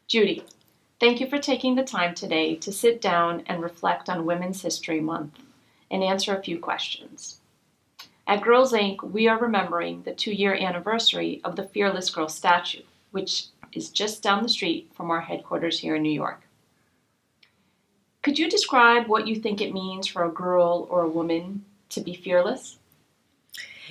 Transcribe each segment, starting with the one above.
Judy, thank you for taking the time today to sit down and reflect on Women's History Month and answer a few questions. At Girls Inc., we are remembering the 2-year anniversary of the Fearless Girl statue, which is just down the street from our headquarters here in New York. Could you describe what you think it means for a girl or a woman to be fearless?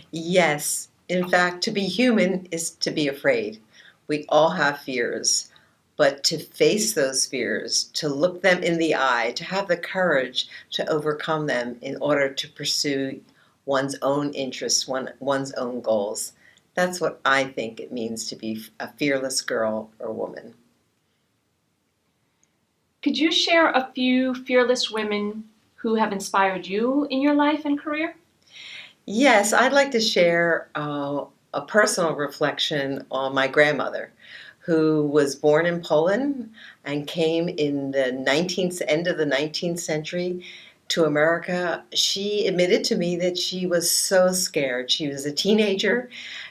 Yes. In fact, to be human is to be afraid. We all have fears, but to face those fears, to look them in the eye, to have the courage to overcome them in order to pursue one's own interests, one's own goals. That's what I think it means to be a fearless girl or woman. Could you share a few fearless women who have inspired you in your life and career? Yes, I'd like to share a personal reflection on my grandmother, who was born in Poland and came in the end of the 19th century to America. She admitted to me that she was so scared. She was a teenager.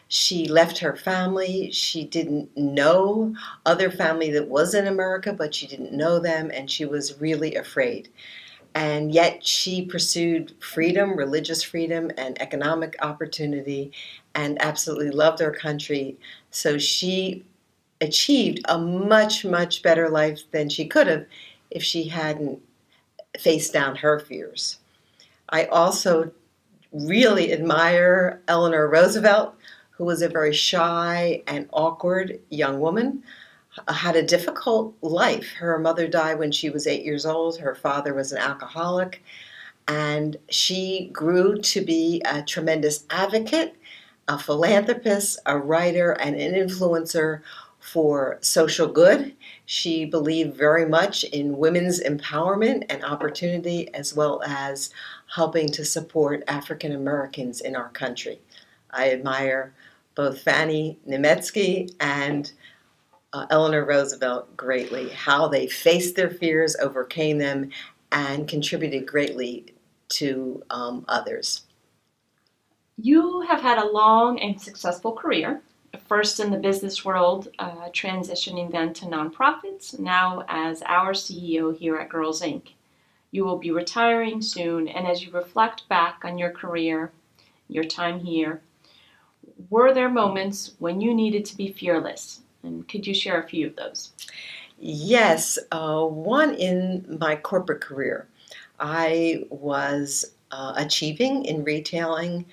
She left her family. She didn't know other family that was in America, but she didn't know them, and she was really afraid. And yet she pursued freedom, religious freedom, and economic opportunity, and absolutely loved her country. So she achieved a much, much better life than she could have if she hadn't faced down her fears. I also really admire Eleanor Roosevelt, who was a very shy and awkward young woman, had a difficult life. Her mother died when she was 8 years old. Her father was an alcoholic, and she grew to be a tremendous advocate, a philanthropist, a writer, and an influencer for social good. She believed very much in women's empowerment and opportunity, as well as helping to support African Americans in our country. I admire both Fanny Nemetsky and Eleanor Roosevelt greatly, how they faced their fears, overcame them, and contributed greatly to others. You have had a long and successful career, first in the business world, transitioning then to nonprofits, now as our CEO here at Girls Inc. You will be retiring soon, and as you reflect back on your career, your time here, were there moments when you needed to be fearless? And could you share a few of those? Yes, one in my corporate career. I was achieving in retailing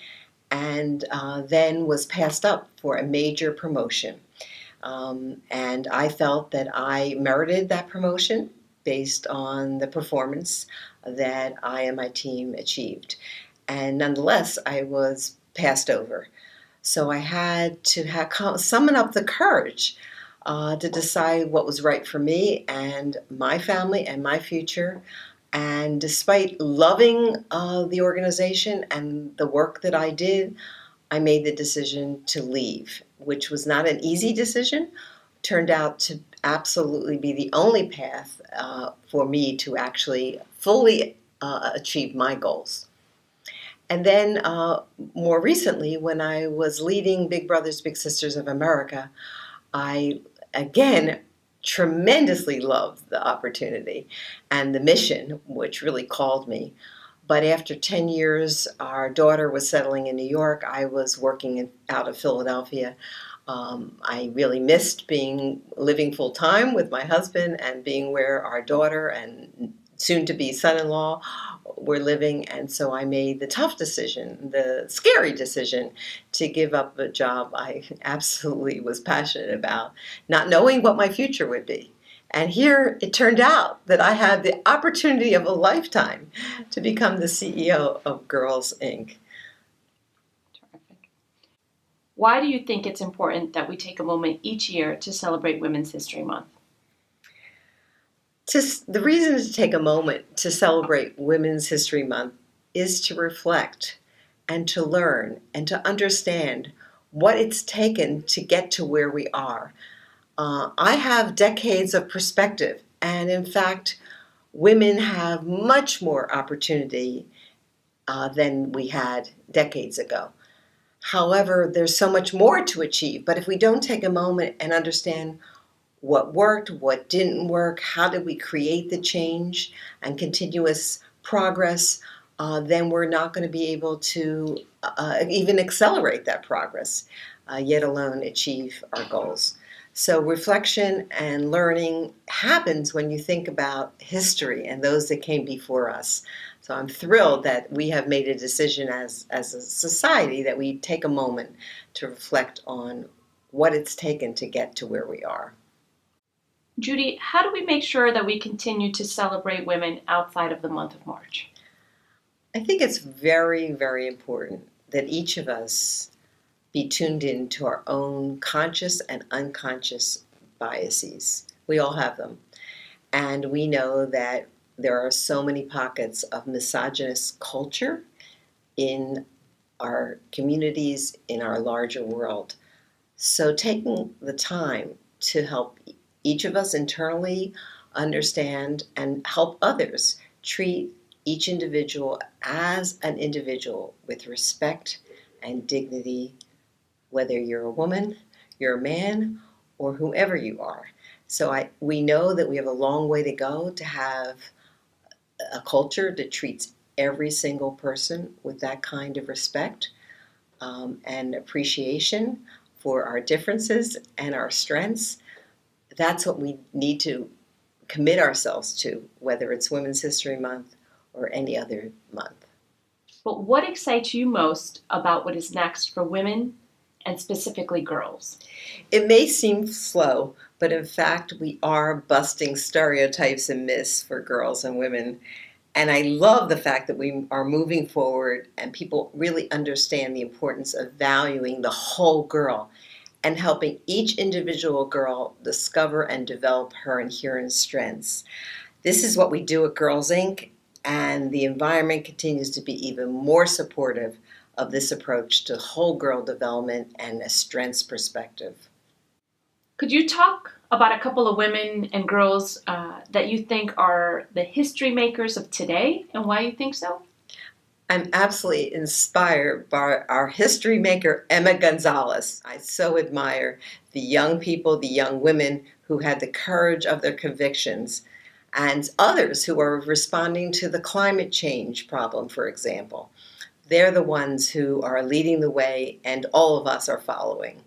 and then was passed up for a major promotion. And I felt that I merited that promotion based on the performance that I and my team achieved. And nonetheless, I was passed over. So I had to summon up the courage to decide what was right for me and my family and my future. And despite loving the organization and the work that I did, I made the decision to leave, which was not an easy decision. Turned out to absolutely be the only path for me to actually fully achieve my goals. And then more recently, when I was leading Big Brothers Big Sisters of America, I again tremendously loved the opportunity and the mission, which really called me. But after 10 years, our daughter was settling in New York. I was working out of Philadelphia. I really missed living full time with my husband and being where our daughter and soon to be son-in-law were living. And so I made the tough decision, the scary decision, to give up a job I absolutely was passionate about, not knowing what my future would be. And here it turned out that I had the opportunity of a lifetime to become the CEO of Girls Inc. Terrific. Why do you think it's important that we take a moment each year to celebrate Women's History Month? The reason to take a moment to celebrate Women's History Month is to reflect and to learn and to understand what it's taken to get to where we are. I have decades of perspective, and in fact, women have much more opportunity than we had decades ago. However, there's so much more to achieve, but if we don't take a moment and understand what worked, what didn't work, how did we create the change and continuous progress, then we're not going to be able to even accelerate that progress, yet alone achieve our goals. So reflection and learning happens when you think about history and those that came before us. So I'm thrilled that we have made a decision as a society that we take a moment to reflect on what it's taken to get to where we are. Judy, how do we make sure that we continue to celebrate women outside of the month of March? I think it's very, very important that each of us be tuned in to our own conscious and unconscious biases. We all have them. And we know that there are so many pockets of misogynist culture in our communities, in our larger world. So taking the time to help each of us internally understand and help others treat each individual as an individual with respect and dignity, whether you're a woman, you're a man, or whoever you are. So we know that we have a long way to go to have a culture that treats every single person with that kind of respect and appreciation for our differences and our strengths. That's what we need to commit ourselves to, whether it's Women's History Month or any other month. But what excites you most about what is next for women and specifically girls? It may seem slow, but in fact, we are busting stereotypes and myths for girls and women. And I love the fact that we are moving forward and people really understand the importance of valuing the whole girl and helping each individual girl discover and develop her inherent strengths. This is what we do at Girls Inc., and the environment continues to be even more supportive of this approach to whole girl development and a strengths perspective. Could you talk about a couple of women and girls that you think are the history makers of today and why you think so? I'm absolutely inspired by our history maker, Emma Gonzalez. I so admire the young people, the young women who had the courage of their convictions, and others who are responding to the climate change problem, for example. They're the ones who are leading the way, and all of us are following.